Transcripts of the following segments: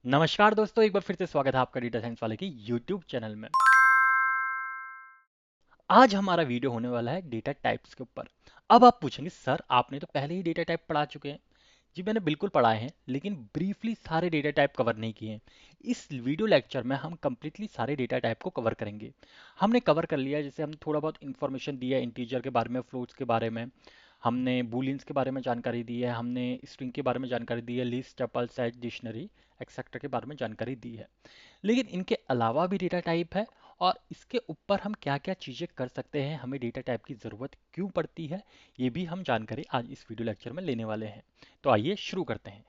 नमस्कार दोस्तों, एक बार फिर से स्वागत है आपका डेटा साइंस वाले के यूट्यूब चैनल में। आज हमारा वीडियो होने वाला है डेटा टाइप्स के ऊपर। अब आप पूछेंगे सर आपने तो पहले ही डेटा टाइप पढ़ा चुके हैं। जी मैंने बिल्कुल पढ़ाए हैं, लेकिन ब्रीफली सारे डेटा टाइप कवर नहीं किए हैं। इस वीडियो लेक्चर में हम कंप्लीटली सारे डेटा टाइप को कवर करेंगे। हमने कवर कर लिया, जैसे हम थोड़ा बहुत इन्फॉर्मेशन दिया इंटीजर के बारे में, फ्लोट्स के बारे में, हमने बूलियंस के बारे में जानकारी दी है, हमने स्ट्रिंग के बारे में जानकारी दी है, list, tuple, set, dictionary etcetera के बारे में जानकारी दी है। लेकिन इनके अलावा भी डेटा टाइप है, और इसके ऊपर हम क्या क्या चीज़ें कर सकते हैं, हमें डेटा टाइप की ज़रूरत क्यों पड़ती है, ये भी हम जानकारी आज इस वीडियो लेक्चर में लेने वाले हैं। तो आइए शुरू करते हैं।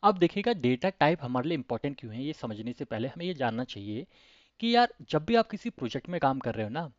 अब देखिएगा डेटा टाइप हमारे लिए इंपॉर्टेंट क्यों है, ये समझने से पहले हमें ये जानना चाहिए कि यार जब भी आप किसी प्रोजेक्ट में काम कर रहे हो ना,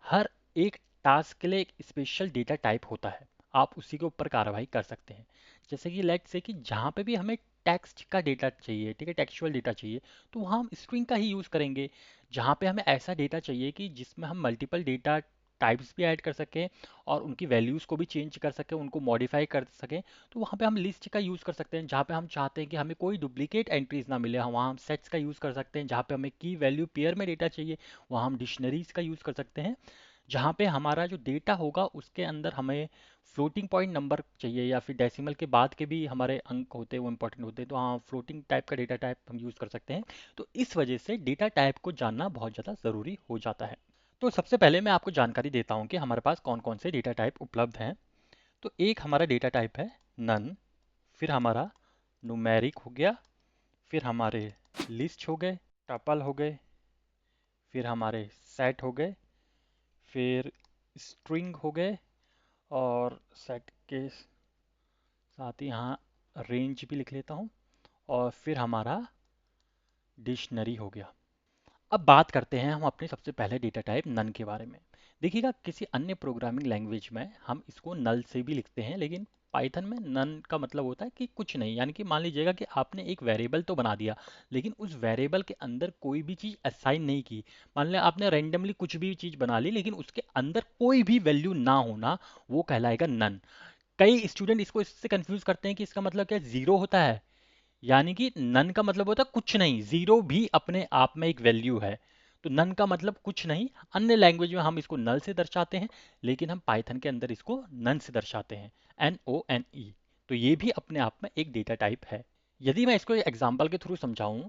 हर एक टास्क के लिए एक स्पेशल डेटा टाइप होता है। आप उसी के ऊपर कार्रवाई कर सकते हैं। जैसे कि लेट्स से कि जहाँ पे भी हमें टेक्स्ट का डेटा चाहिए, ठीक है, टेक्सचुअल डेटा चाहिए, तो वहाँ हम स्ट्रिंग का ही यूज़ करेंगे। जहाँ पे हमें ऐसा डेटा चाहिए कि जिसमें हम मल्टीपल डेटा टाइप्स भी ऐड कर सकें और उनकी वैल्यूज़ को भी चेंज कर सकें, उनको मॉडिफाई कर सकें, तो वहाँ पे हम लिस्ट का यूज़ कर सकते हैं। जहाँ पे हम चाहते हैं कि हमें कोई डुप्लीकेट एंट्रीज ना मिले, हम वहाँ हम सेट्स का यूज़ कर सकते हैं। जहाँ पे हमें की वैल्यू पेयर में डेटा चाहिए, वहाँ हम डिक्शनरीज का यूज़ कर सकते हैं। जहाँ पे हमारा जो डेटा होगा उसके अंदर हमें फ्लोटिंग पॉइंट नंबर चाहिए, या फिर डेसिमल के बाद के भी हमारे अंक होते हैं वो इंपॉर्टेंट होते हैं, तो हाँ फ्लोटिंग टाइप का डेटा टाइप हम यूज़ कर सकते हैं। तो इस वजह से डेटा टाइप को जानना बहुत ज़्यादा ज़रूरी हो जाता है। तो सबसे पहले मैं आपको जानकारी देता हूँ कि हमारे पास कौन कौन से डेटा टाइप उपलब्ध हैं। तो एक हमारा डेटा टाइप है नन, फिर हमारा न्यूमेरिक हो गया, फिर हमारे लिस्ट हो गए, टपल हो गए, फिर हमारे सेट हो गए, फिर स्ट्रिंग हो गए, और सेट के साथ ही यहाँ रेंज भी लिख लेता हूँ, और फिर हमारा डिक्शनरी हो गया। अब बात करते हैं हम अपने सबसे पहले डेटा टाइप नन के बारे में। देखिएगा किसी अन्य प्रोग्रामिंग लैंग्वेज में हम इसको नल से भी लिखते हैं, लेकिन पाइथन में नन का मतलब होता है कि कुछ नहीं। यानी कि मान लीजिएगा कि आपने एक वेरिएबल तो बना दिया, लेकिन उस वेरिएबल के अंदर कोई भी चीज़ असाइन नहीं की। मान लिया आपने रैंडमली कुछ भी चीज़ बना ली, लेकिन उसके अंदर कोई भी वैल्यू ना होना, वो कहलाएगा नन। कई स्टूडेंट इसको इससे कंफ्यूज करते हैं कि इसका मतलब क्या जीरो होता है। यानी कि नन का मतलब होता है कुछ नहीं, जीरो भी अपने आप में एक वैल्यू है। तो नन का मतलब कुछ नहीं। अन्य लैंग्वेज में हम इसको नल से दर्शाते हैं, लेकिन हम पाइथन के अंदर इसको नन से दर्शाते हैं, NONE। तो ये भी अपने आप में एक डेटा टाइप है। यदि मैं इसको एग्जाम्पल के थ्रू समझाऊं,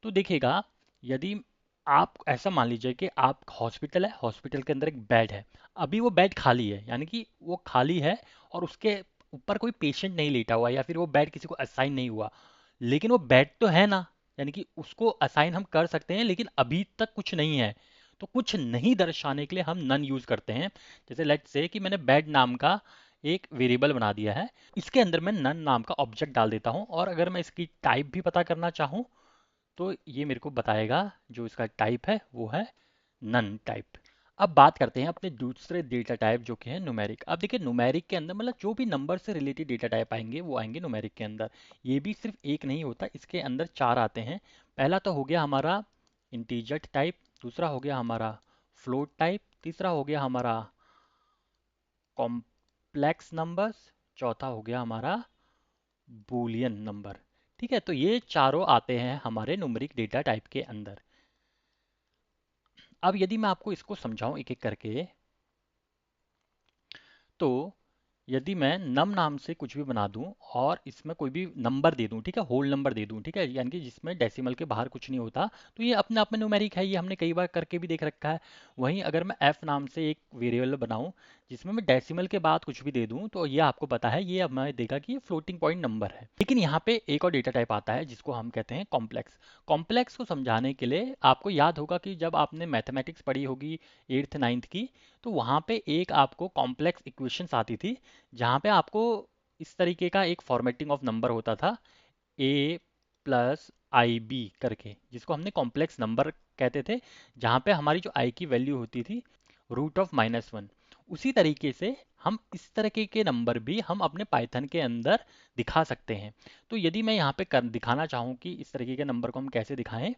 तो देखिएगा, यदि आप ऐसा मान लीजिए कि आप हॉस्पिटल है, हॉस्पिटल के अंदर एक बेड है। अभी वो बेड खाली है, यानी कि वो खाली है, और उसके ऊपर कोई पेशेंट नहीं लेटा हुआ, या फिर वो बेड किसी को असाइन नहीं हुआ, लेकिन वो बेड तो है ना। यानी कि उसको असाइन हम कर सकते हैं, लेकिन अभी तक कुछ नहीं है। तो कुछ नहीं दर्शाने के लिए हम नन यूज करते हैं। जैसे लेट्स से कि मैंने बेड नाम का एक वेरिएबल बना दिया है, इसके अंदर मैं नन नाम का ऑब्जेक्ट डाल देता हूं, और अगर मैं इसकी टाइप भी पता करना चाहूं, तो ये मेरे को बताएगा, जो इसका टाइप है वो है नन टाइप। अब बात करते हैं अपने दूसरे डेटा टाइप जो कि है न्यूमेरिक। अब देखिए न्यूमेरिक के अंदर मतलब जो भी नंबर से रिलेटेड डेटा टाइप आएंगे वो आएंगे न्यूमेरिक के अंदर। ये भी सिर्फ एक नहीं होता, इसके अंदर चार आते हैं। पहला तो हो गया हमारा इंटीजर टाइप, दूसरा हो गया हमारा फ्लोट टाइप, तीसरा हो गया हमारा कॉम्प्लेक्स नंबर्स, चौथा हो गया हमारा बूलियन नंबर। ठीक है, तो ये चारों आते हैं हमारे न्यूमेरिक डेटा टाइप के अंदर। अब यदि मैं आपको इसको समझाऊं एक एक करके, तो यदि मैं नम नाम से कुछ भी बना दूं और इसमें कोई भी नंबर दे दूं, ठीक है, होल नंबर दे दूं, ठीक है, यानी कि जिसमें डेसिमल के बाहर कुछ नहीं होता, तो ये अपने आप में न्यूमेरिक है। ये हमने कई बार करके भी देख रखा है। वहीं अगर मैं एफ नाम से एक वेरिएबल बनाऊं जिसमें मैं डेसिमल के बाद कुछ भी दे दूं, तो ये आपको पता है, ये अब हमें देगा कि ये फ्लोटिंग पॉइंट नंबर है। लेकिन यहाँ पे एक और डेटा टाइप आता है जिसको हम कहते हैं कॉम्प्लेक्स। कॉम्प्लेक्स को समझाने के लिए आपको याद होगा कि जब आपने मैथमेटिक्स पढ़ी होगी 8th 9th की, तो वहाँ पे एक आपको कॉम्प्लेक्स इक्वेशंस आती थी, जहाँ पे आपको इस तरीके का एक फॉर्मेटिंग ऑफ नंबर होता था, A+IB करके, जिसको हमने कॉम्प्लेक्स नंबर कहते थे, जहाँ पे हमारी जो आई की वैल्यू होती थी √(-1). उसी तरीके से हम इस तरीके के नंबर भी हम अपने पाइथन के अंदर दिखा सकते हैं। तो यदि मैं यहाँ पे दिखाना चाहूँ कि इस तरीके के नंबर को हम कैसे दिखाएं,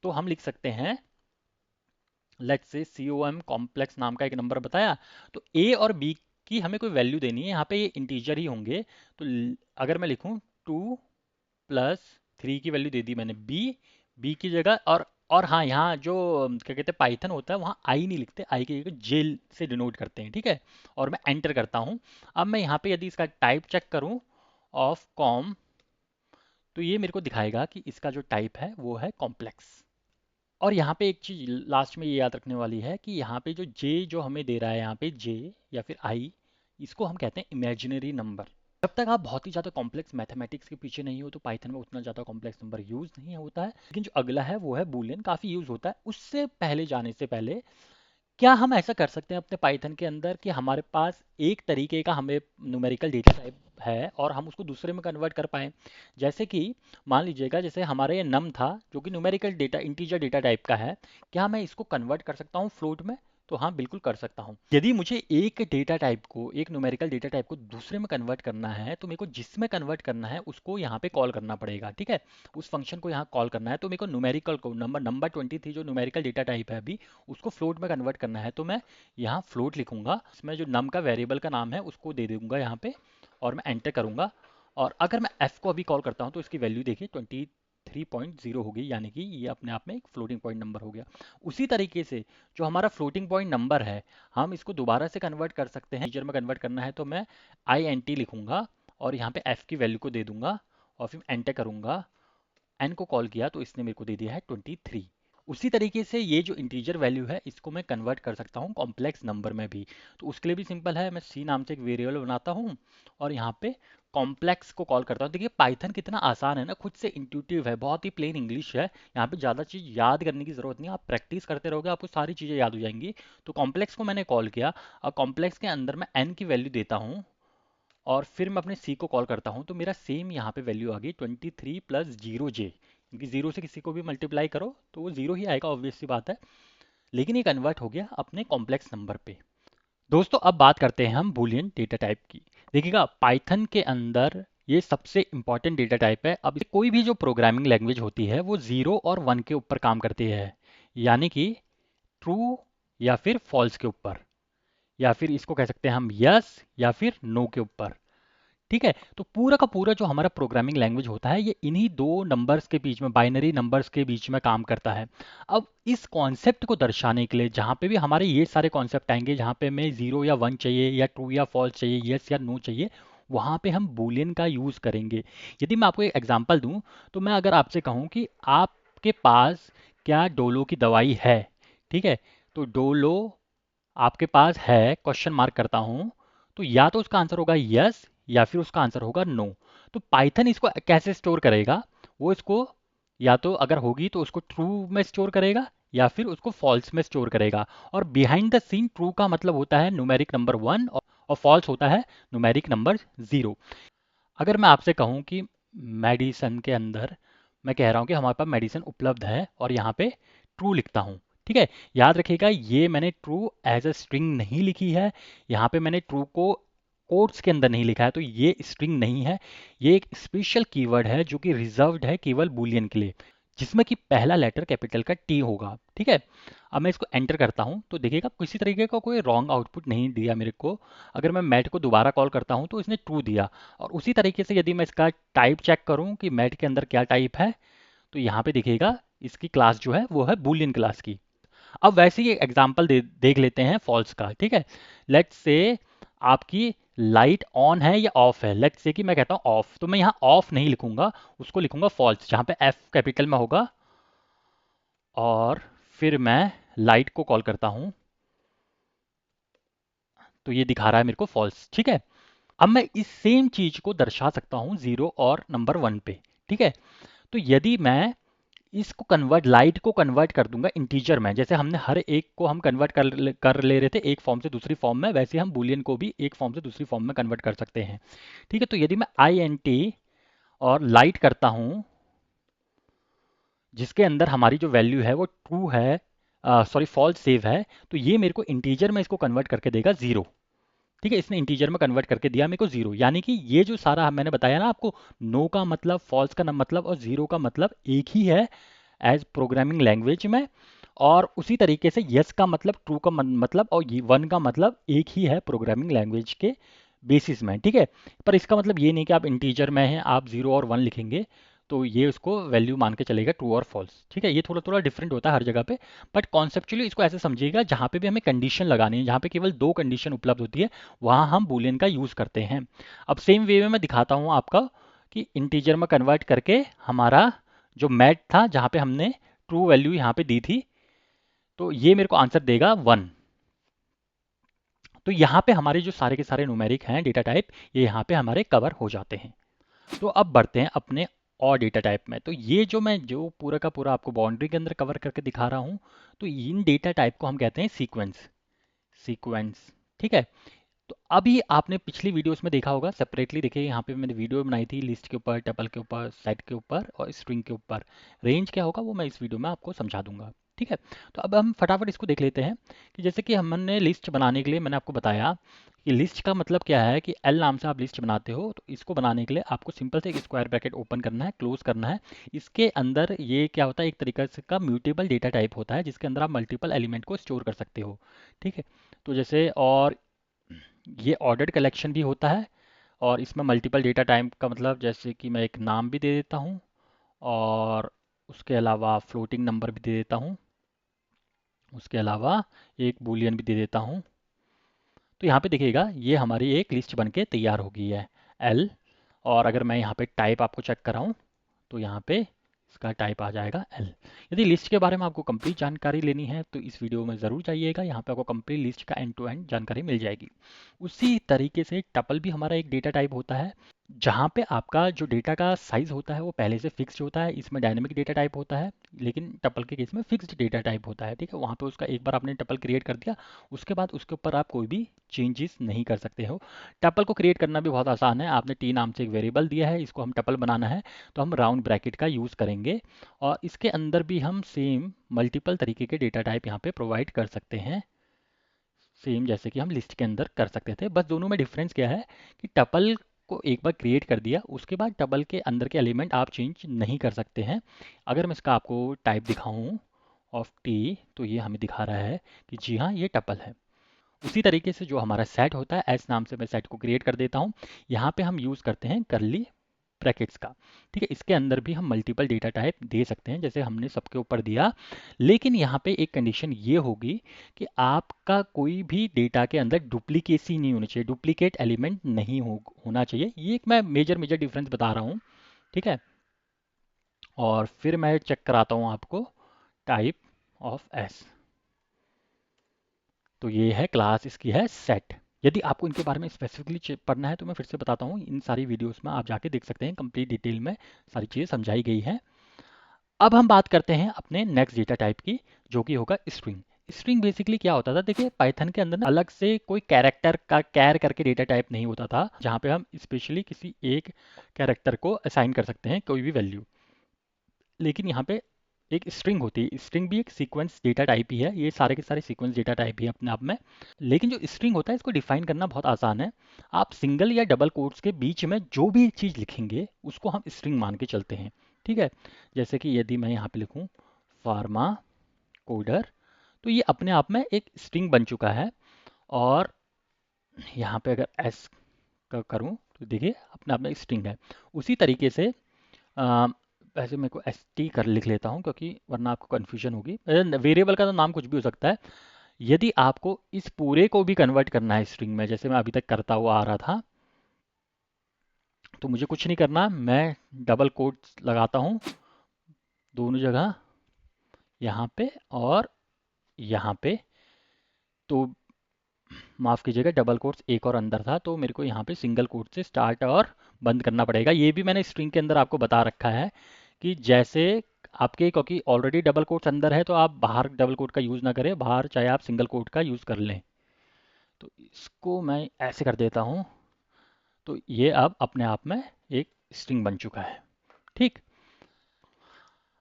तो हम लिख सकते हैं, लेट्स से COM कॉम्प्लेक्स नाम का एक नंबर बताया, तो ए और बी की हमें कोई वैल्यू देनी है, यहाँ पे ये इंटीजर ही होंगे। तो अगर मैं लिखूं 2 + 3 की वैल्यू दे दी मैंने बी की जगह। और हाँ, यहाँ जो क्या कहते हैं पाइथन होता है वहाँ आई नहीं लिखते, आई की जगह जेल से डिनोट करते हैं, ठीक है। और मैं एंटर करता हूँ। अब मैं यहाँ पे यदि इसका टाइप चेक करूँ ऑफ कॉम, तो ये मेरे को दिखाएगा कि इसका जो टाइप है वो है कॉम्प्लेक्स। और यहाँ पे एक चीज लास्ट में ये याद रखने वाली है कि यहाँ पे जो जे जो हमें दे रहा है, यहाँ पे जे या फिर आई, इसको हम कहते हैं इमेजिनरी नंबर। जब तक आप बहुत ही ज़्यादा कॉम्प्लेक्स मैथमेटिक्स के पीछे नहीं हो तो पाइथन में उतना ज़्यादा कॉम्प्लेक्स नंबर यूज़ नहीं होता है। लेकिन जो अगला है वो है बूलियन, काफ़ी यूज़ होता है। उससे पहले जाने से पहले क्या हम ऐसा कर सकते हैं अपने पाइथन के अंदर कि हमारे पास एक तरीके का हमें न्यूमेरिकल डेटा टाइप है और हम उसको दूसरे में कन्वर्ट कर पाएँ। जैसे कि मान लीजिएगा, जैसे हमारे ये नम था जो कि numerical data integer data type का है, क्या मैं इसको कन्वर्ट कर सकता हूँ फ्लोट में? तो हाँ, बिल्कुल कर सकता हूँ। यदि मुझे एक डेटा टाइप को, एक न्यूमेरिकल डेटा टाइप को दूसरे में कन्वर्ट करना है तो मेरे को जिसमें कन्वर्ट करना है उसको यहाँ पे कॉल करना पड़ेगा, ठीक है। उस फंक्शन को यहाँ कॉल करना है। तो मेरे को न्यूमेरिकल को नंबर 23 जो न्यूमेरिकल डेटा टाइप है अभी, उसको फ्लोट में कन्वर्ट करना है। तो मैं यहाँ फ्लोट लिखूंगा, इसमें जो नम का वेरिएबल का नाम है उसको दे दूंगा यहाँ पे, और मैं एंटर करूंगा। और अगर मैं एफ को अभी कॉल करता हूँ तो इसकी वैल्यू देखिए 23.0 हो गई, यानी कि ये अपने आप में एक फ्लोटिंग पॉइंट नंबर हो गया। उसी तरीके से जो हमारा फ्लोटिंग पॉइंट नंबर है, हम इसको दोबारा से कन्वर्ट कर सकते हैं। इंटीजर में कन्वर्ट करना है तो मैं INT लिखूंगा और यहाँ पे एफ की वैल्यू को दे दूंगा और फिर एंटर करूंगा। एन को कॉल किया तो इसने मेरे को दे दिया है 23। उसी तरीके से ये जो इंटीजर वैल्यू है इसको मैं कन्वर्ट कर सकता हूँ कॉम्प्लेक्स नंबर में भी। तो उसके लिए भी सिंपल है, मैं सी नाम से एक वेरिएबल बनाता हूँ और यहाँ पे कॉम्प्लेक्स को कॉल करता हूँ। देखिए पाइथन कितना आसान है ना, खुद से इंट्यूटिव है, बहुत ही प्लेन इंग्लिश है। यहाँ पे ज़्यादा चीज़ याद करने की ज़रूरत नहीं है, आप प्रैक्टिस करते रहोगे आपको सारी चीज़ें याद हो जाएंगी। तो कॉम्प्लेक्स को मैंने कॉल किया और कॉम्प्लेक्स के अंदर मैं एन की वैल्यू देता हूँ और फिर मैं अपने सी को कॉल करता हूँ। तो मेरा सेम यहाँ पे वैल्यू आ गई 23 प्लस 0J, क्योंकि जीरो से किसी को भी मल्टीप्लाई करो तो वो जीरो ही आएगा, ऑब्वियस सी बात है। लेकिन ये कन्वर्ट हो गया अपने कॉम्प्लेक्स नंबर पे। दोस्तों अब बात करते हैं हम बूलियन डेटा टाइप की। देखिएगा पाइथन के अंदर ये सबसे इंपॉर्टेंट डेटा टाइप है। अब कोई भी जो प्रोग्रामिंग लैंग्वेज होती है वो 0 और 1 के ऊपर काम करती है, यानी कि ट्रू या फिर फॉल्स के ऊपर, या फिर इसको कह सकते हैं हम यस या फिर नो के ऊपर, ठीक है। तो पूरा का पूरा जो हमारा प्रोग्रामिंग लैंग्वेज होता है ये इन्हीं दो नंबर्स के बीच में, बाइनरी नंबर्स के बीच में काम करता है। अब इस कॉन्सेप्ट को दर्शाने के लिए जहाँ पे भी हमारे ये सारे कॉन्सेप्ट आएंगे, जहाँ पे हमें 0 या 1 चाहिए या ट्रू या फॉल्स चाहिए, यस या नो चाहिए, वहाँ पे हम बूलियन का यूज़ करेंगे। यदि मैं आपको एक एग्जांपल दूं, तो मैं अगर आपसे कहूँ कि आपके पास क्या डोलो की दवाई है, ठीक है, तो डोलो आपके पास है, क्वेश्चन मार्क करता हूं, तो या तो उसका आंसर होगा यस या फिर उसका आंसर होगा नो। तो पाइथन इसको कैसे स्टोर करेगा, वो इसको या तो अगर होगी तो उसको ट्रू में स्टोर करेगा या फिर उसको फॉल्स में स्टोर करेगा। और बिहाइंड द सीन ट्रू का मतलब होता है न्यूमेरिक नंबर 1 और फॉल्स होता है न्यूमेरिक नंबर 0। अगर मैं आपसे कहूँ कि मेडिसन के अंदर, मैं कह रहा हूँ कि हमारे पास मेडिसिन उपलब्ध है और यहाँ पे ट्रू लिखता हूँ, ठीक है। याद रखिएगा ये मैंने ट्रू एज अ स्ट्रिंग नहीं लिखी है, यहाँ पे मैंने ट्रू को कोट्स के अंदर नहीं लिखा है, तो ये स्ट्रिंग नहीं है। ये एक स्पेशल कीवर्ड है जो कि रिजर्व्ड है केवल बूलियन के लिए, जिसमें कि पहला लेटर कैपिटल का टी होगा, ठीक है। अब मैं इसको एंटर करता हूं तो देखिएगा किसी तरीके का कोई रॉन्ग आउटपुट नहीं दिया मेरे को। अगर मैं मैट को दोबारा कॉल करता हूं तो इसने ट्रू दिया। और उसी तरीके से यदि मैं इसका टाइप चेक करूं कि मैट के अंदर क्या टाइप है, तो यहाँ पे देखिएगा इसकी क्लास जो है वो है बूलियन क्लास की। अब वैसे ही एग्जाम्पल देख लेते हैं फॉल्स का, ठीक है। लेट्स से आपकी लाइट ऑन है या ऑफ है। लेट्स से कि मैं कहता हूँ ऑफ, तो मैं यहाँ ऑफ नहीं लिखूंगा, उसको लिखूंगा फॉल्स, जहाँ पे एफ कैपिटल में होगा। और फिर मैं लाइट को कॉल करता हूं तो ये दिखा रहा है मेरे को फॉल्स, ठीक है। अब मैं इस सेम चीज को दर्शा सकता हूं 0 और नंबर 1 पे, ठीक है। तो यदि मैं इसको कन्वर्ट, लाइट को कन्वर्ट कर दूंगा इंटीजर में, जैसे हमने हर एक को हम कन्वर्ट कर ले रहे थे एक फॉर्म से दूसरी फॉर्म में, वैसे हम बूलियन को भी एक फॉर्म से दूसरी फॉर्म में कन्वर्ट कर सकते हैं, ठीक है। तो यदि मैं INT और लाइट करता हूं जिसके अंदर हमारी जो वैल्यू है वो ट्रू है, सॉरी फॉल्स सेव है, तो ये मेरे को इंटीजर में इसको कन्वर्ट करके देगा 0, ठीक है। इसने इंटीजर में कन्वर्ट करके दिया मेरे को 0, यानी कि ये जो सारा मैंने बताया ना आपको, नो का मतलब, फॉल्स का मतलब और 0 का मतलब एक ही है एज प्रोग्रामिंग लैंग्वेज में। और उसी तरीके से यस का मतलब, ट्रू का मतलब और 1 का मतलब एक ही है प्रोग्रामिंग लैंग्वेज के बेसिस में, ठीक है। पर इसका मतलब ये नहीं कि आप इंटीजर में हैं आप 0 और 1 लिखेंगे। तो ये उसको वैल्यू मान के चलेगा ट्रू और फॉल्स। ठीक है, ये थोड़ा थोड़ा डिफरेंट होता है हर जगह पे, बट कॉन्सेप्चुअली इसको ऐसे समझिएगा, जहाँ पे भी हमें कंडीशन लगानी है, जहाँ पे केवल दो कंडीशन उपलब्ध होती है, वहाँ हम बूलियन का यूज़ करते हैं। अब सेम वे में मैं दिखाता हूँ आपका कि इंटीजर में कन्वर्ट करके हमारा जो मैथ था, जहाँ पे हमने ट्रू वैल्यू यहाँ पे दी थी, तो ये मेरे को आंसर देगा 1। तो यहाँ पे हमारे जो सारे के सारे न्यूमेरिक हैं डेटा टाइप, ये यहाँ पे हमारे कवर हो जाते हैं। तो अब बढ़ते हैं अपने और डेटा टाइप में। तो ये जो मैं जो पूरा का पूरा आपको बाउंड्री के अंदर कवर करके दिखा रहा हूँ, तो इन डेटा टाइप को हम कहते हैं सीक्वेंस। सीक्वेंस, ठीक है। तो अभी आपने पिछली वीडियोस में देखा होगा, सेपरेटली देखिए, यहाँ पे मैंने वीडियो बनाई थी लिस्ट के ऊपर, टपल के ऊपर, सेट के ऊपर और स्ट्रिंग के ऊपर। रेंज क्या होगा वो मैं इस वीडियो में आपको समझा दूंगा। ठीक है, तो अब हम फटाफट इसको देख लेते हैं कि जैसे कि हमने लिस्ट बनाने के लिए मैंने आपको बताया कि लिस्ट का मतलब क्या है, कि एल नाम से आप लिस्ट बनाते हो, तो इसको बनाने के लिए आपको सिंपल से एक स्क्वायर ब्रैकेट ओपन करना है, क्लोज करना है। इसके अंदर ये क्या होता है, एक तरीके से का म्यूटेबल डेटा टाइप होता है, जिसके अंदर आप मल्टीपल एलिमेंट को स्टोर कर सकते हो। ठीक है, तो जैसे और ये ऑर्डर्ड कलेक्शन भी होता है, और इसमें मल्टीपल डेटा टाइप का मतलब जैसे कि मैं एक नाम भी दे देता हूँ, और उसके अलावा फ्लोटिंग नंबर भी दे देता हूँ, उसके अलावा एक बूलियन भी दे देता हूँ। तो यहाँ पे देखिएगा ये हमारी एक लिस्ट बन के तैयार हो गई है, एल। और अगर मैं यहाँ पे टाइप आपको चेक कराऊँ, तो यहाँ पे इसका टाइप आ जाएगा एल। यदि लिस्ट के बारे में आपको कंप्लीट जानकारी लेनी है तो इस वीडियो में ज़रूर जाइएगा, यहाँ पे आपको कंप्लीट लिस्ट का एंड टू एंड जानकारी मिल जाएगी। उसी तरीके से टपल भी हमारा एक डेटा टाइप होता है, जहाँ पे आपका जो डेटा का साइज होता है वो पहले से फिक्स्ड होता है। इसमें डायनेमिक डेटा टाइप होता है, लेकिन टपल के केस में फिक्स्ड डेटा टाइप होता है। ठीक है, वहाँ पे उसका एक बार आपने टपल क्रिएट कर दिया, उसके बाद उसके ऊपर आप कोई भी चेंजेस नहीं कर सकते हो। टपल को क्रिएट करना भी बहुत आसान है, आपने टी नाम से एक वेरिएबल दिया है, इसको हम टपल बनाना है, तो हम राउंड ब्रैकेट का यूज़ करेंगे, और इसके अंदर भी हम सेम मल्टीपल तरीके के डेटा टाइप यहाँ पे प्रोवाइड कर सकते हैं, सेम जैसे कि हम लिस्ट के अंदर कर सकते थे। बस दोनों में डिफरेंस क्या है कि टपल को एक बार क्रिएट कर दिया, उसके बाद टपल के अंदर के एलिमेंट आप चेंज नहीं कर सकते हैं। अगर मैं इसका आपको टाइप दिखाऊं ऑफ टी, तो ये हमें दिखा रहा है कि जी हाँ ये टपल है। उसी तरीके से जो हमारा सेट होता है, एस नाम से मैं सेट को क्रिएट कर देता हूँ, यहाँ पे हम यूज़ करते हैं करली ब्रैकेट्स का। ठीक है, इसके अंदर भी हम मल्टीपल डेटा टाइप दे सकते हैं, जैसे हमने सबके ऊपर दिया, लेकिन यहाँ पे एक कंडीशन ये होगी कि आपका कोई भी डेटा के अंदर डुप्लीकेसी नहीं होनी चाहिए, डुप्लीकेट एलिमेंट नहीं होना चाहिए। ये एक मैं मेजर मेजर डिफरेंस बता रहा हूँ। ठीक है, और फिर मैं चेक कराता हूँ आपको टाइप ऑफ एस। तो ये है क्लास, इसकी है सेट। यदि आपको इनके बारे में स्पेसिफिकली पढ़ना है तो मैं फिर से बताता हूँ, इन सारी वीडियोस में आप जाके देख सकते हैं, कंप्लीट डिटेल में सारी चीज़ें समझाई गई हैं। अब हम बात करते हैं अपने नेक्स्ट डेटा टाइप की, जो कि होगा स्ट्रिंग। स्ट्रिंग बेसिकली क्या होता था, देखिए पाइथन के अंदर ना अलग से कोई कैरेक्टर का कैर करके डेटा टाइप नहीं होता था, जहाँ पे हम स्पेशली किसी एक कैरेक्टर को असाइन कर सकते हैं कोई भी वैल्यू। लेकिन यहाँ पे एक स्ट्रिंग होती है, स्ट्रिंग भी एक सीक्वेंस डेटा टाइप ही है, ये सारे के सारे सीक्वेंस डेटा टाइप ही है अपने आप में। लेकिन जो स्ट्रिंग होता है इसको डिफाइन करना बहुत आसान है। आप सिंगल या डबल कोट्स के बीच में जो भी चीज़ लिखेंगे उसको हम स्ट्रिंग मान के चलते हैं। ठीक है, जैसे कि यदि मैं यहाँ पे लिखूँ फार्मा कोडर, तो ये अपने आप में एक स्ट्रिंग बन चुका है। और यहाँ पे अगर एस का करूँ तो देखिए अपने आप में स्ट्रिंग है। उसी तरीके से अ, वैसे मेरे को एस टी कर लिख लेता हूँ, क्योंकि वरना आपको कन्फ्यूजन होगी। वेरिएबल का तो नाम कुछ भी हो सकता है। यदि आपको इस पूरे को भी कन्वर्ट करना है स्ट्रिंग में, जैसे मैं अभी तक करता हुआ आ रहा था, तो मुझे कुछ नहीं करना, मैं डबल कोट्स लगाता हूँ दोनों जगह, यहाँ पे और यहाँ पे। तो माफ़ कीजिएगा, डबल कोट्स एक और अंदर था, तो मेरे को यहाँ पे सिंगल कोट से स्टार्ट और बंद करना पड़ेगा। ये भी मैंने स्ट्रिंग के अंदर आपको बता रखा है कि जैसे आपके, क्योंकि ऑलरेडी डबल कोट्स अंदर है, तो आप बाहर डबल कोट का यूज़ ना करें, बाहर चाहे आप सिंगल कोट का यूज़ कर लें। तो इसको मैं ऐसे कर देता हूँ, तो ये अब अपने आप में एक स्ट्रिंग बन चुका है। ठीक,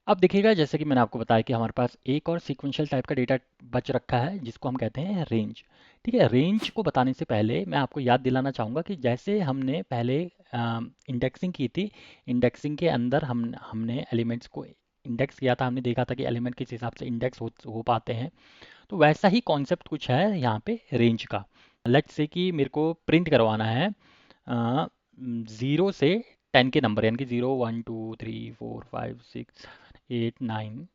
अब देखिएगा जैसे कि मैंने आपको बताया कि हमारे पास एक और सीक्वेंशियल टाइप का डेटा बच रखा है, जिसको हम कहते हैं रेंज। ठीक है, रेंज को बताने से पहले मैं आपको याद दिलाना चाहूँगा कि जैसे हमने पहले इंडेक्सिंग की थी, इंडेक्सिंग के अंदर हमने एलिमेंट्स को इंडेक्स किया था, हमने देखा था कि एलिमेंट किस हिसाब से इंडेक्स हो पाते हैं। तो वैसा ही कॉन्सेप्ट कुछ है यहाँ पे रेंज का। लेट्स से कि मेरे को प्रिंट करवाना है 0 से 10 के नंबर यानी कि 0 1 2 3 4 5 6 7 8 9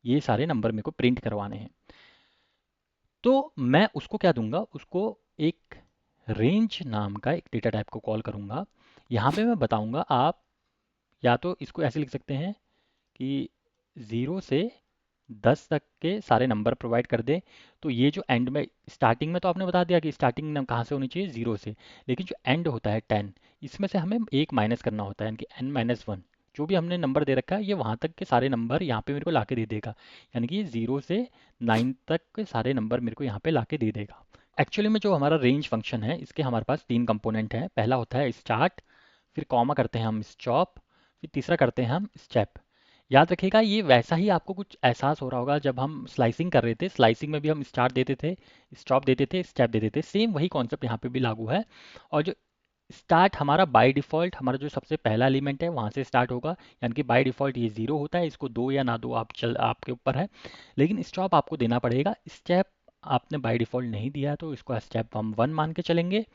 ये सारे नंबर मेरे को प्रिंट करवाने हैं। तो मैं उसको क्या दूंगा, उसको एक रेंज नाम का एक डेटा टाइप को कॉल करूंगा। यहाँ पे मैं बताऊंगा आप या तो इसको ऐसे लिख सकते हैं कि 0 से 10 तक के सारे नंबर प्रोवाइड कर दे। तो ये जो एंड में स्टार्टिंग में तो आपने बता दिया कि स्टार्टिंग कहाँ से होनी चाहिए, 0 से, लेकिन जो एंड होता है 10, इसमें से हमें एक माइनस करना होता है यानी कि n-1। जो भी हमने नंबर दे रखा है ये वहाँ तक के सारे नंबर यहाँ पे मेरे को ला के दे देगा, यानी कि 0 से 9 तक के सारे नंबर मेरे को यहाँ पे ला के दे देगा। एक्चुअली में जो हमारा रेंज फंक्शन है इसके हमारे पास तीन कंपोनेंट हैं। पहला होता है स्टार्ट, फिर कॉमा करते हैं हम स्टॉप, फिर तीसरा करते हैं हम स्टेप। याद रखिएगा ये वैसा ही आपको कुछ एहसास हो रहा होगा जब हम स्लाइसिंग कर रहे थे। स्लाइसिंग में भी हम स्टार्ट देते थे, स्टॉप देते थे, स्टेप देते थे। सेम वही कॉन्सेप्ट यहाँ पे भी लागू है। और जो स्टार्ट हमारा बाय डिफ़ॉल्ट हमारा जो सबसे पहला एलिमेंट है वहाँ से स्टार्ट होगा, यानी कि बाय डिफ़ॉल्ट ये 0 होता है। इसको दो या ना दो आपके ऊपर है, लेकिन स्टॉप आपको देना पड़ेगा। स्टेप आपने बाय डिफ़ॉल्ट नहीं दिया तो इसको स्टेप हम 1 मान के चलेंगे।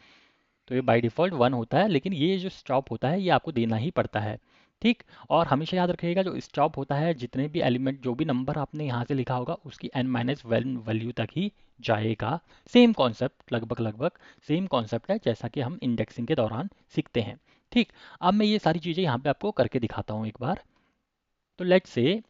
तो ये बाय डिफ़ॉल्ट 1 होता है, लेकिन ये जो स्टॉप होता है ये आपको देना ही पड़ता है। ठीक। और हमेशा याद रखिएगा जो स्टॉप होता है जितने भी एलिमेंट जो भी नंबर आपने यहाँ से लिखा होगा उसकी n-1 वैल्यू तक ही जाएगा। सेम कॉन्सेप्ट, लगभग लगभग सेम कॉन्सेप्ट है जैसा कि हम इंडेक्सिंग के दौरान सीखते हैं। ठीक। अब मैं ये सारी चीज़ें यहाँ पे आपको करके दिखाता हूँ एक बार। तो लेट्स से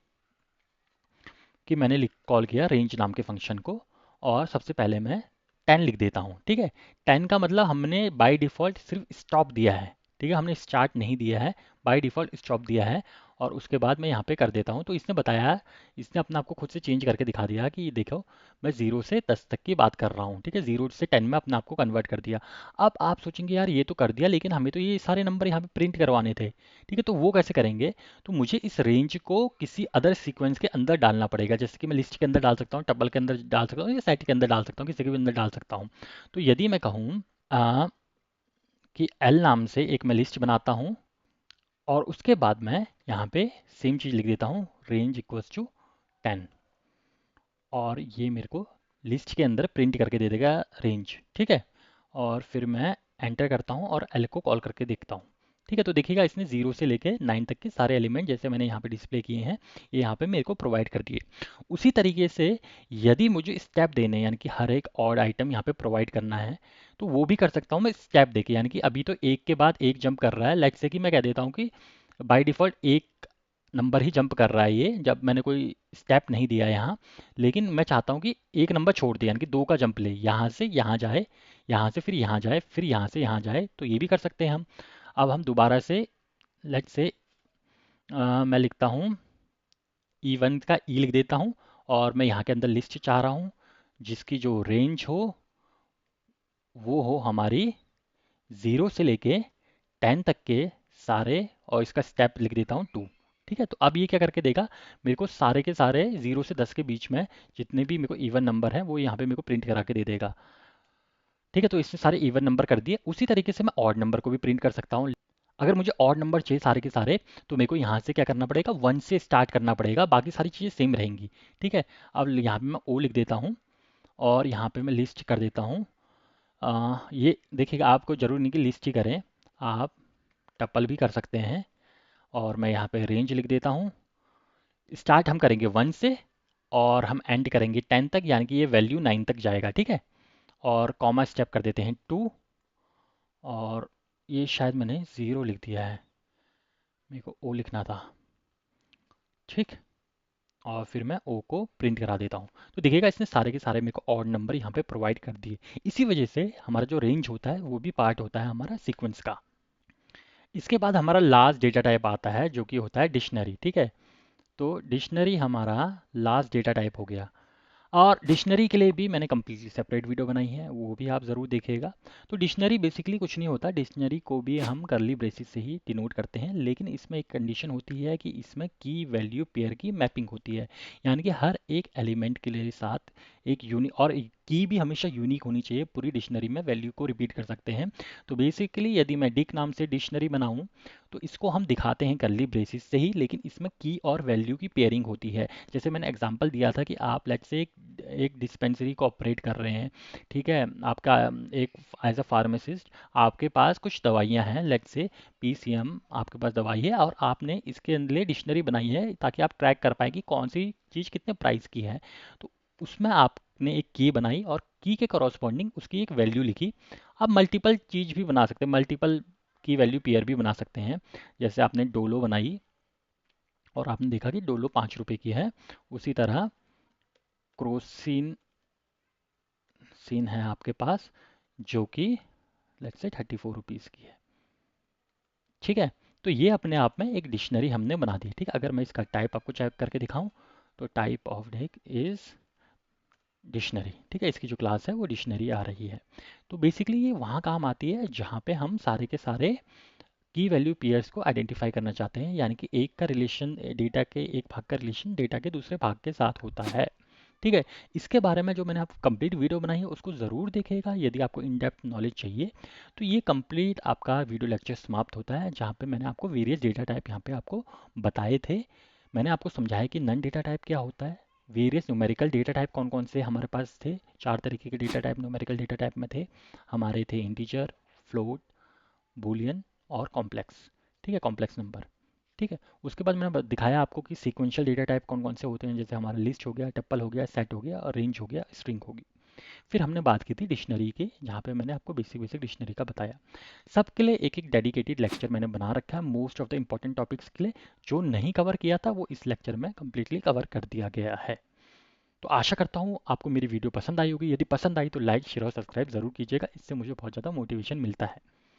कि मैंने कॉल किया रेंज नाम के फंक्शन को, और सबसे पहले मैं 10 लिख देता हूँ। ठीक है। 10 का मतलब हमने बाय डिफ़ॉल्ट सिर्फ स्टॉप दिया है। ठीक है, हमने स्टार्ट नहीं दिया है, बाय डिफ़ॉल्ट स्टॉप दिया है। और उसके बाद मैं यहाँ पे कर देता हूँ। तो इसने बताया, इसने अपने आप को खुद से चेंज करके दिखा दिया कि देखो मैं 0 से 10 तक की बात कर रहा हूँ। ठीक है, 0 से 10 में अपने आप को कन्वर्ट कर दिया। अब आप सोचेंगे यार ये तो कर दिया, लेकिन हमें तो ये सारे नंबर यहाँ पे प्रिंट करवाने थे। ठीक है, तो वो कैसे करेंगे? तो मुझे इस रेंज को किसी अदर सीक्वेंस के अंदर डालना पड़ेगा। जैसे कि मैं लिस्ट के अंदर डाल सकता हूँ, टपल के अंदर डाल सकता हूँ, या सेट के अंदर डाल सकता हूँ, किसी के भी अंदर डाल सकता हूँ। तो यदि मैं कहूँ कि एल नाम से एक मैं लिस्ट बनाता हूँ, और उसके बाद मैं यहाँ पे सेम चीज़ लिख देता हूँ, रेंज इक्वल्स टू 10, और ये मेरे को लिस्ट के अंदर प्रिंट करके दे देगा रेंज। ठीक है। और फिर मैं एंटर करता हूँ और एल को कॉल करके देखता हूँ। ठीक है, तो देखिएगा इसने 0 से लेके 9 तक के सारे एलिमेंट जैसे मैंने यहाँ पे डिस्प्ले किए हैं ये यहाँ पे मेरे को प्रोवाइड कर दिए। उसी तरीके से यदि मुझे स्टेप देने यानी कि हर एक ऑड आइटम यहाँ पे प्रोवाइड करना है तो वो भी कर सकता हूँ मैं स्टेप देके। यानी कि अभी तो एक के बाद एक जंप कर रहा है। लेट्स से कि मैं कह देता हूँ कि बाय डिफ़ॉल्ट एक नंबर ही जंप कर रहा है ये, जब मैंने कोई स्टेप नहीं दिया यहाँ। लेकिन मैं चाहता हूँ कि एक नंबर छोड़ दे, यानी कि 2 का जंप ले, यहाँ से यहाँ जाए, यहाँ से फिर यहाँ जाए, फिर यहाँ से यहाँ जाए। तो ये भी कर सकते हैं हम। अब हम दोबारा से लेट्स से मैं लिखता हूँ E1 का ई लिख देता हूँ, और मैं यहाँ के अंदर लिस्ट चाह रहा हूँ जिसकी जो रेंज हो वो हो हमारी 0 से लेके 10 तक के सारे, और इसका स्टेप लिख देता हूँ 2। ठीक है, तो अब ये क्या करके देगा, मेरे को सारे के सारे 0 से 10 के बीच में जितने भी मेरे को इवन नंबर हैं वो यहाँ पे मेरे को प्रिंट करा के दे देगा। ठीक है, तो इसने सारे इवन नंबर कर दिए। उसी तरीके से मैं ऑड नंबर को भी प्रिंट कर सकता हूँ। अगर मुझे ऑड नंबर चाहिए सारे के सारे तो मेरे को यहाँ से क्या करना पड़ेगा, 1 से स्टार्ट करना पड़ेगा, बाकी सारी चीज़ें सेम रहेंगी। ठीक है। अब यहाँ पे मैं ओ लिख देता हूँ, और यहाँ पे मैं लिस्ट कर देता हूँ। ये देखिएगा आपको ज़रूरी नहीं कि लिस्ट ही करें, आप टपल भी कर सकते हैं। और मैं यहाँ पे रेंज लिख देता हूँ। स्टार्ट हम करेंगे 1 से, और हम एंड करेंगे 10 तक, यानी कि ये वैल्यू 9 तक जाएगा। ठीक है। और कॉमा स्टेप कर देते हैं 2, और ये शायद मैंने 0 लिख दिया है, मेरे को ओ लिखना था। ठीक। और फिर मैं ओ को प्रिंट करा देता हूँ। तो देखिएगा इसने सारे के सारे मेरे को ऑड नंबर यहाँ पे प्रोवाइड कर दिए। इसी वजह से हमारा जो रेंज होता है वो भी पार्ट होता है हमारा सीक्वेंस का। इसके बाद हमारा लास्ट डेटा टाइप आता है जो कि होता है डिक्शनरी। ठीक है, तो डिक्शनरी हमारा लास्ट डेटा टाइप हो गया। और डिक्शनरी के लिए भी मैंने कम्प्लीटली सेपरेट वीडियो बनाई है, वो भी आप ज़रूर देखिएगा। तो डिक्शनरी बेसिकली कुछ नहीं होता, डिक्शनरी को भी हम करली ब्रेसिस से ही डिनोट करते हैं, लेकिन इसमें एक कंडीशन होती है कि इसमें की वैल्यू पेयर की मैपिंग होती है। यानी कि हर एक एलिमेंट के लिए साथ एक यूनि और की भी हमेशा यूनिक होनी चाहिए, पूरी डिक्शनरी में वैल्यू को रिपीट कर सकते हैं। तो बेसिकली यदि मैं डिक नाम से डिक्शनरी बनाऊं तो इसको हम दिखाते हैं कर्ली ब्रेसिस से ही, लेकिन इसमें की और वैल्यू की पेयरिंग होती है। जैसे मैंने एग्जांपल दिया था कि आप लेट्स से एक डिस्पेंसरी को ऑपरेट कर रहे हैं, ठीक है, आपका एक एज अ फार्मासिस्ट आपके पास कुछ दवाइयाँ हैं, लेट्स से पीसीएम आपके पास दवाई है और आपने इसके लिए डिक्शनरी बनाई है ताकि आप ट्रैक कर पाए कि कौन सी चीज़ कितने प्राइस की है। तो उसमें आपने एक की बनाई और की के करॉस्पॉन्डिंग उसकी एक वैल्यू लिखी। आप मल्टीपल चीज़ भी बना सकते हैं, मल्टीपल की वैल्यू पेयर भी बना सकते हैं। जैसे आपने डोलो बनाई और आपने देखा कि डोलो 5 रुपए की है, उसी तरह क्रोसिन सीन है आपके पास जो कि लेट्स से 34 रुपीज़ की है, ठीक है। तो ये अपने आप में एक डिक्शनरी हमने बना दी, ठीक है। अगर मैं इसका टाइप आपको चेक करके दिखाऊं तो type of Dick is dictionary, ठीक है, इसकी जो क्लास है वो डिक्शनरी आ रही है। तो बेसिकली ये वहाँ काम आती है जहाँ पे हम सारे के सारे की वैल्यू पेयर्स को आइडेंटिफाई करना चाहते हैं, यानी कि एक का रिलेशन डेटा के एक भाग का रिलेशन डेटा के दूसरे भाग के साथ होता है, ठीक है। इसके बारे में जो मैंने आपको कंप्लीट वीडियो बनाई है उसको ज़रूर देखिएगा यदि आपको इन डेप्थ नॉलेज चाहिए। तो ये कंप्लीट आपका वीडियो लेक्चर समाप्त होता है जहाँ पे मैंने आपको वेरियस डेटा टाइप यहाँ पे आपको बताए थे। मैंने आपको समझाया कि नन डेटा टाइप क्या होता है, वेरियस न्यूमेरिकल डेटा टाइप कौन कौन से हमारे पास थे, 4 तरीके के data type numerical data type में थे हमारे, थे इंटीजर, फ्लोट, बूलियन और कॉम्प्लेक्स, ठीक है, कॉम्प्लेक्स नंबर, ठीक है। उसके बाद मैंने दिखाया आपको कि सीक्वेंशियल डेटा टाइप कौन कौन से होते हैं, जैसे हमारा लिस्ट हो गया, टप्पल हो गया, सेट हो गया और रेंज हो गया, स्ट्रिंग होगी। फिर हमने बात की थी डिक्शनरी की, जहाँ पे मैंने आपको बेसिक बेसिक डिक्शनरी का बताया। सबके लिए एक एक डेडिकेटेड लेक्चर मैंने बना रखा है most of the important topics के लिए। जो नहीं कवर किया था वो इस लेक्चर में कम्प्लीटली कवर कर दिया गया है। तो आशा करता हूँ आपको मेरी वीडियो पसंद आई होगी। यदि पसंद आई तो लाइक शेयर और सब्सक्राइब जरूर कीजिएगा, इससे मुझे बहुत ज़्यादा मोटिवेशन मिलता है।